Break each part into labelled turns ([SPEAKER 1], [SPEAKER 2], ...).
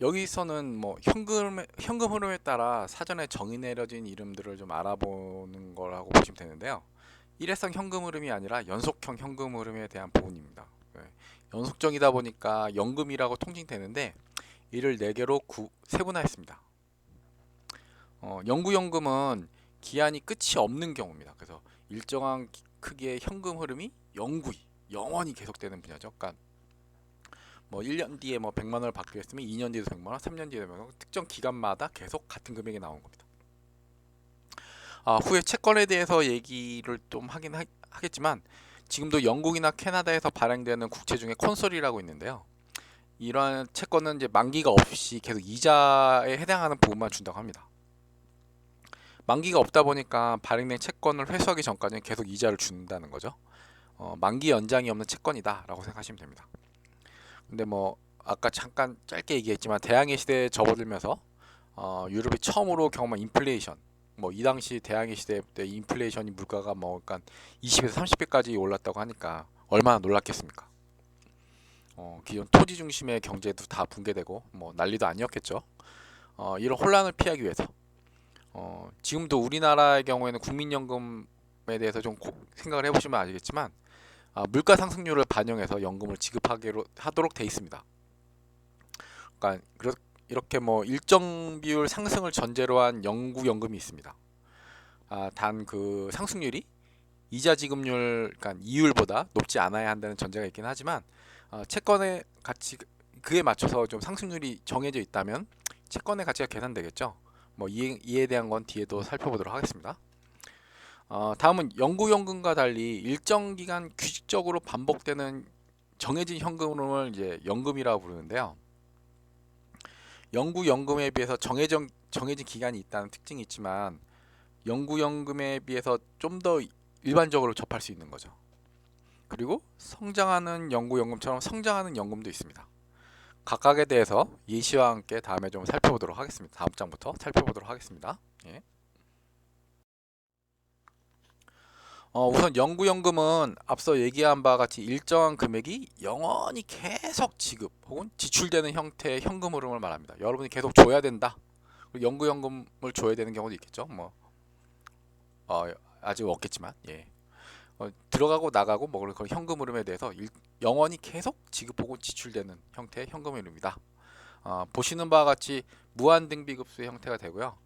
[SPEAKER 1] 여기서는 뭐 현금 흐름에 따라 사전에 정의 내려진 이름들을 좀 알아보는 거라고 보시면 되는데요. 일회성 현금 흐름이 아니라 연속형 현금 흐름에 대한 부분입니다. 네, 연속적이다 보니까 연금이라고 통칭되는데 이를 4개로 세분화했습니다. 영구연금은 기한이 끝이 없는 경우입니다. 그래서 일정한 크기의 현금 흐름이 영원히 계속되는 분야죠. 그러니까 뭐 1년 뒤에 뭐 100만 원을 받기로 했으면 2년 뒤에도 100만 원, 3년 뒤에도 100만 원, 특정 기간마다 계속 같은 금액이 나오는 겁니다. 후에 채권에 대해서 얘기를 좀 하겠지만 지금도 영국이나 캐나다에서 발행되는 국채 중에 콘솔이라고 있는데요. 이러한 채권은 이제 만기가 없이 계속 이자에 해당하는 부분만 준다고 합니다. 만기가 없다 보니까 발행된 채권을 회수하기 전까지는 계속 이자를 준다는 거죠. 만기 연장이 없는 채권이다라고 생각하시면 됩니다. 근데 뭐 아까 잠깐 짧게 얘기했지만 대항해 시대에 접어들면서 유럽이 처음으로 경험한 인플레이션, 뭐 이 당시 대항해 시대 때 인플레이션이 물가가 뭐 그러니까 20에서 30배까지 올랐다고 하니까 얼마나 놀랐겠습니까? 기존 토지 중심의 경제도 다 붕괴되고 뭐 난리도 아니었겠죠. 이런 혼란을 피하기 위해서 지금도 우리나라의 경우에는 국민연금에 대해서 좀 생각을 해보시면 아시겠지만 물가 상승률을 반영해서 연금을 지급하도록 돼 있습니다. 그러니까 이렇게 뭐 일정 비율 상승을 전제로 한 영구연금이 있습니다. 단 그 상승률이 이자 지급률, 그러니까 이율보다 높지 않아야 한다는 전제가 있긴 하지만 채권의 가치 그에 맞춰서 좀 상승률이 정해져 있다면 채권의 가치가 계산되겠죠. 뭐 이에 대한 건 뒤에도 살펴보도록 하겠습니다. 다음은 영구연금과 달리 일정 기간 규칙적으로 반복되는 정해진 현금을 이제 연금이라고 부르는데요. 영구연금에 비해서 정해진 기간이 있다는 특징이 있지만 영구연금에 비해서 좀 더 일반적으로 접할 수 있는 거죠. 그리고 성장하는 영구연금처럼 성장하는 연금도 있습니다. 각각에 대해서 예시와 함께 다음에 좀 살펴보도록 하겠습니다. 다음 장부터 살펴보도록 하겠습니다. 예. 우선 영구연금은 앞서 얘기한 바와 같이 일정한 금액이 영원히 계속 지급 혹은 지출되는 형태의 현금 흐름을 말합니다. 여러분이 계속 줘야 된다. 그리고 영구연금을 줘야 되는 경우도 있겠죠. 뭐 아직 없겠지만 예. 들어가고 나가고 뭐 그런 현금 흐름에 대해서 영원히 계속 지급 혹은 지출되는 형태의 현금 흐름입니다. 보시는 바와 같이 무한등비급수의 형태가 되고요.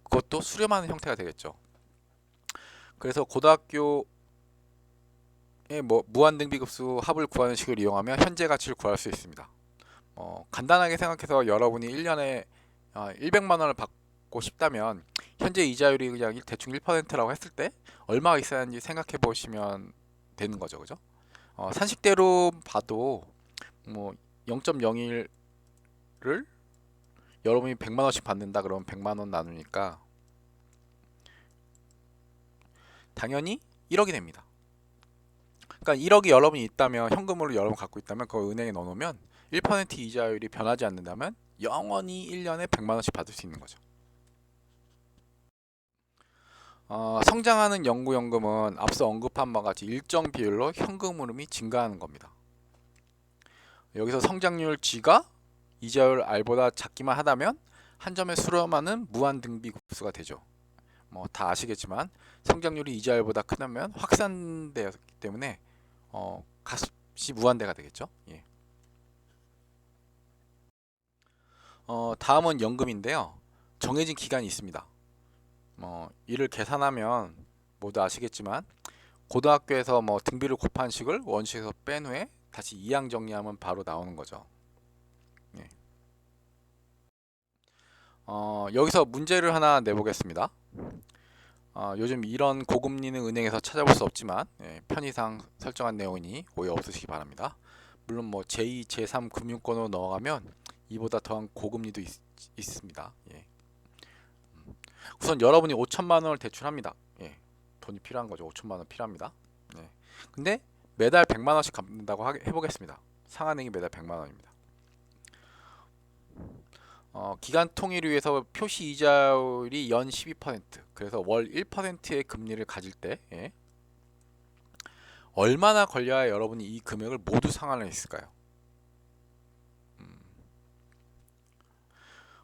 [SPEAKER 1] 그것도 수렴하는 형태가 되겠죠. 그래서 고등학교에 뭐 무한등비급수 합을 구하는 식을 이용하면 현재 가치를 구할 수 있습니다. 간단하게 생각해서 여러분이 1년에 100만 원을 받고 싶다면 현재 이자율이 그냥 대충 1%라고 했을 때 얼마가 있어야 하는지 생각해 보시면 되는 거죠. 그죠? 산식대로 봐도 뭐 0.01을 여러분이 100만 원씩 받는다 그러면 100만 원 나누니까 당연히 1억이 됩니다. 그러니까 1억이 여러분이 있다면 현금으로 여러분 갖고 있다면 그걸 은행에 넣어놓으면 1% 이자율이 변하지 않는다면 영원히 1년에 100만 원씩 받을 수 있는 거죠. 성장하는 영구연금은 앞서 언급한 바와 같이 일정 비율로 현금 흐름이 증가하는 겁니다. 여기서 성장률 G가 이자율 R보다 작기만 하다면 한 점에 수렴하는 무한등비급수가 되죠. 뭐 다 아시겠지만 성장률이 이자율보다 크다면 확산되었기 때문에 값이 무한대가 되겠죠. 예. 다음은 연금인데요. 정해진 기간이 있습니다. 이를 계산하면 모두 아시겠지만 고등학교에서 뭐 등비를 곱한 식을 원식에서 뺀 후에 다시 이항 정리하면 바로 나오는 거죠. 예. 여기서 문제를 하나 내보겠습니다. 요즘 이런 고금리는 은행에서 찾아볼 수 없지만 편의상 설정한 내용이니 오해 없으시기 바랍니다. 물론 뭐 제2, 제3 금융권으로 넘어가면 이보다 더한 고금리도 있습니다. 예. 우선 여러분이 5천만 원을 대출합니다. 예. 돈이 필요한 거죠. 5천만 원 필요합니다. 예. 근데 매달 100만 원씩 갚는다고 해보겠습니다. 상한액이 매달 100만 원입니다. 기간 통일을 위해서 표시 이자율이 연 12%, 그래서 월 1%의 금리를 가질 때 얼마나 걸려야 여러분이 이 금액을 모두 상환할 수 있을까요?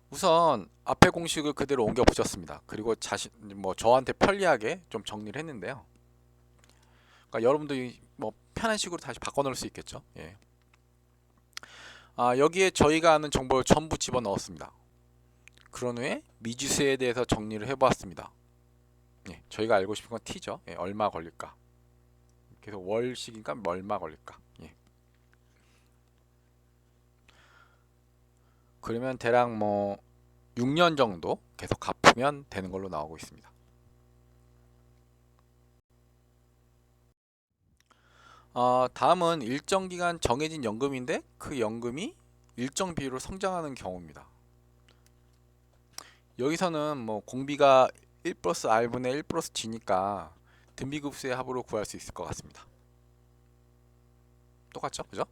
[SPEAKER 1] 우선 앞에 공식을 그대로 옮겨 붙였습니다. 그리고 저한테 편리하게 좀 정리를 했는데요. 그러니까 여러분들이 뭐 편한 식으로 다시 바꿔 놓을 수 있겠죠. 예. 여기에 저희가 아는 정보를 전부 집어 넣었습니다. 그런 후에 미지수에 대해서 정리를 해보았습니다. 예, 저희가 알고 싶은 건 t죠. 예, 얼마 걸릴까? 그래서 월식이니까 얼마 걸릴까? 예. 그러면 대략 뭐 6년 정도 계속 갚으면 되는 걸로 나오고 있습니다. 다음은 일정 기간 정해진 연금인데 그 연금이 일정 비율로 성장하는 경우입니다. 여기서는 뭐 공비가 1 플러스 r분의 1 플러스 g니까 등비급수의 합으로 구할 수 있을 것 같습니다. 똑같죠? 그죠?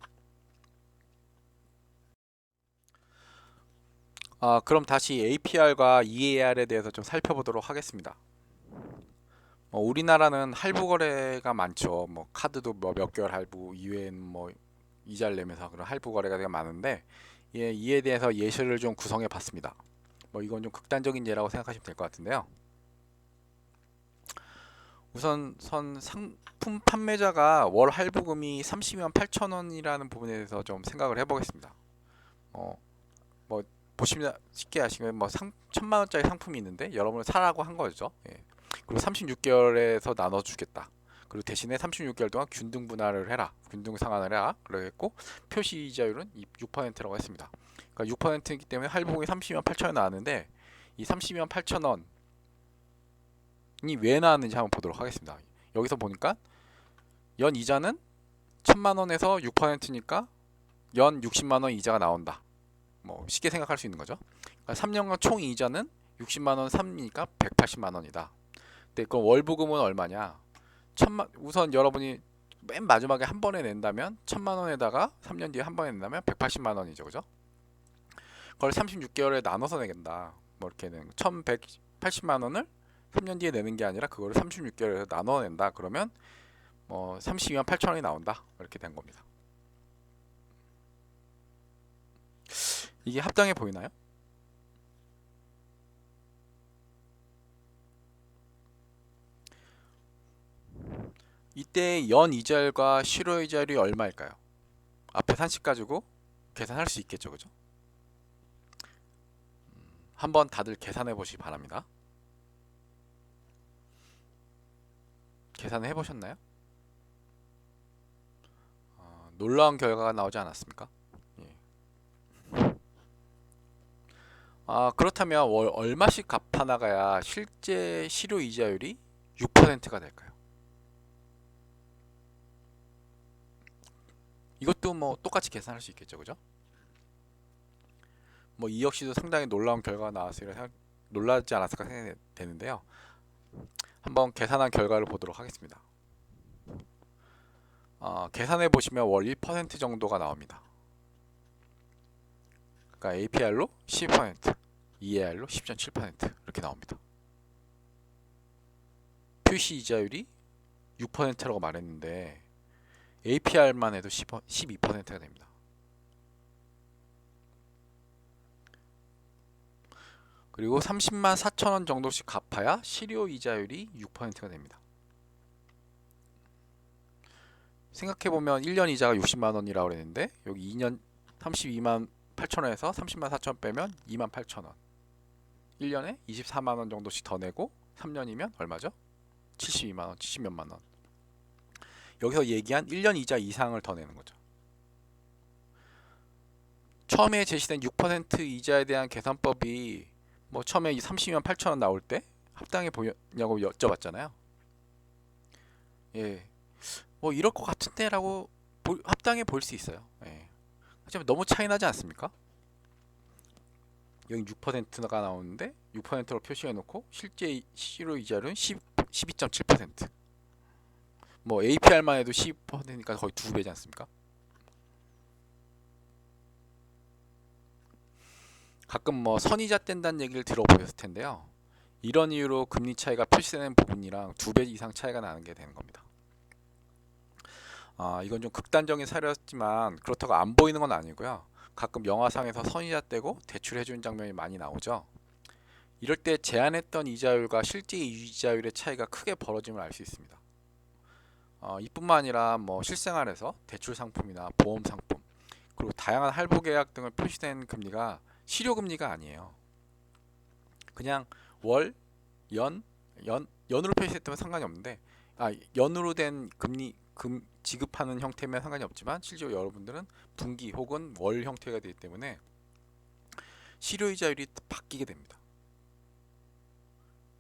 [SPEAKER 1] 그럼 다시 APR과 EAR에 대해서 좀 살펴보도록 하겠습니다. 우리나라는 할부 거래가 많죠. 뭐 카드도 뭐 몇 개월 할부 이외엔 뭐 이자를 내면서 그런 할부 거래가 되게 많은데 이에 대해서 예시를 좀 구성해 봤습니다. 뭐 이건 좀 극단적인 예라고 생각하시면 될 것 같은데요. 우선 상품 판매자가 월 할부금이 30만 8천 원이라는 부분에 대해서 좀 생각을 해보겠습니다. 뭐 보시면 쉽게 아시면 뭐 1,000만 원짜리 상품이 있는데 여러분을 사라고 한 거죠. 예. 그리고 36개월에서 나눠주겠다. 그리고 대신에 36개월 동안 균등 분할을 해라. 균등 상환을 해라. 그러겠고 표시 이자율은 6%라고 했습니다. 그러니까 6%이기 때문에 할부금이 30만 8천 원 나왔는데 이 30만 8천 원이 왜 나왔는지 한번 보도록 하겠습니다. 여기서 보니까 연 이자는 1,000만 원에서 6%니까 연 60만 원 이자가 나온다. 뭐 쉽게 생각할 수 있는 거죠. 그러니까 3년간 총 이자는 60만 원 3이니까 180만 원이다. 근데 그 월부금은 얼마냐? 우선 여러분이 맨 마지막에 한 번에 낸다면 1,000만 원에다가 3년 뒤에 한 번에 낸다면 180만 원이죠. 그죠? 그걸 36개월에 나눠서 내겠다. 뭐 이렇게는 1,180만 원을 3년 뒤에 내는 게 아니라 그거를 36개월에서 나눠 낸다. 그러면 32만 8천 원이 나온다. 이렇게 된 겁니다. 이게 합당해 보이나요? 이때 연 이자율과 실효 이자율이 얼마일까요? 앞에 산식 가지고 계산할 수 있겠죠, 그죠? 한번 다들 계산해 보시기 바랍니다. 계산해 보셨나요? 놀라운 결과가 나오지 않았습니까? 예. 그렇다면 월 얼마씩 갚아 나가야 실제 실효 이자율이 6%가 될까요? 이것도 뭐 똑같이 계산할 수 있겠죠, 그죠? 뭐 이 역시도 상당히 놀라운 결과가 나왔으리라 놀라지 않았을까 생각이 되는데요. 한번 계산한 결과를 보도록 하겠습니다. 계산해 보시면 월 1% 정도가 나옵니다. 그러니까 APR로 12%, EAR로 10.7% 이렇게 나옵니다. 표시 이자율이 6%라고 말했는데 APR만 해도 12%가 됩니다. 그리고 30만 4천 원 정도씩 갚아야 실효 이자율이 6%가 됩니다. 생각해보면 1년 이자가 60만 원이라고 그랬는데 여기 2년 32만 8천 원에서 30만 4천 원 빼면 2만 8천 원 1년에 24만 원 정도씩 더 내고 3년이면 얼마죠? 72만 원, 70몇만 원. 여기서 얘기한 1년 이자 이상을 더 내는 거죠. 처음에 제시된 6% 이자에 대한 계산법이 뭐 처음에 30만 8천 원 나올 때 합당해 보였냐고 여쭤봤잖아요. 예, 뭐 이럴 것 같은데 라고 합당해 보일 수 있어요. 예. 하지만 너무 차이 나지 않습니까? 여기 6%가 나오는데 6%로 표시해 놓고 실제 실효 이자율은 12.7%. 뭐 APR만 해도 12%니까 거의 2배지 않습니까? 가끔 뭐 선이자 뗀다는 얘기를 들어보셨을 텐데요. 이런 이유로 금리 차이가 표시되는 부분이랑 2배 이상 차이가 나는 게 되는 겁니다. 이건 좀 극단적인 사례였지만 그렇다고 안 보이는 건 아니고요. 가끔 영화상에서 선이자 떼고 대출해주는 장면이 많이 나오죠. 이럴 때 제한했던 이자율과 실제 이자율의 차이가 크게 벌어짐을 알 수 있습니다. 이뿐만 아니라 뭐 실생활에서 대출 상품이나 보험 상품 그리고 다양한 할부 계약 등을 표시된 금리가 실효 금리가 아니에요. 그냥 월, 연으로 표시했다면 상관이 없는데 연으로 된 지급하는 형태면 상관이 없지만 실제로 여러분들은 분기 혹은 월 형태가 되기 때문에 실효 이자율이 바뀌게 됩니다.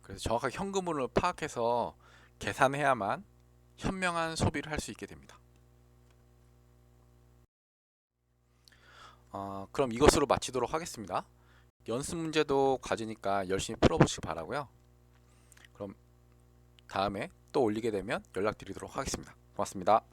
[SPEAKER 1] 그래서 정확하게 현금으로 파악해서 계산해야만 현명한 소비를 할 수 있게 됩니다. 그럼 이것으로 마치도록 하겠습니다. 연습 문제도 과제니까 열심히 풀어보시기 바라고요. 그럼 다음에 또 올리게 되면 연락드리도록 하겠습니다. 고맙습니다.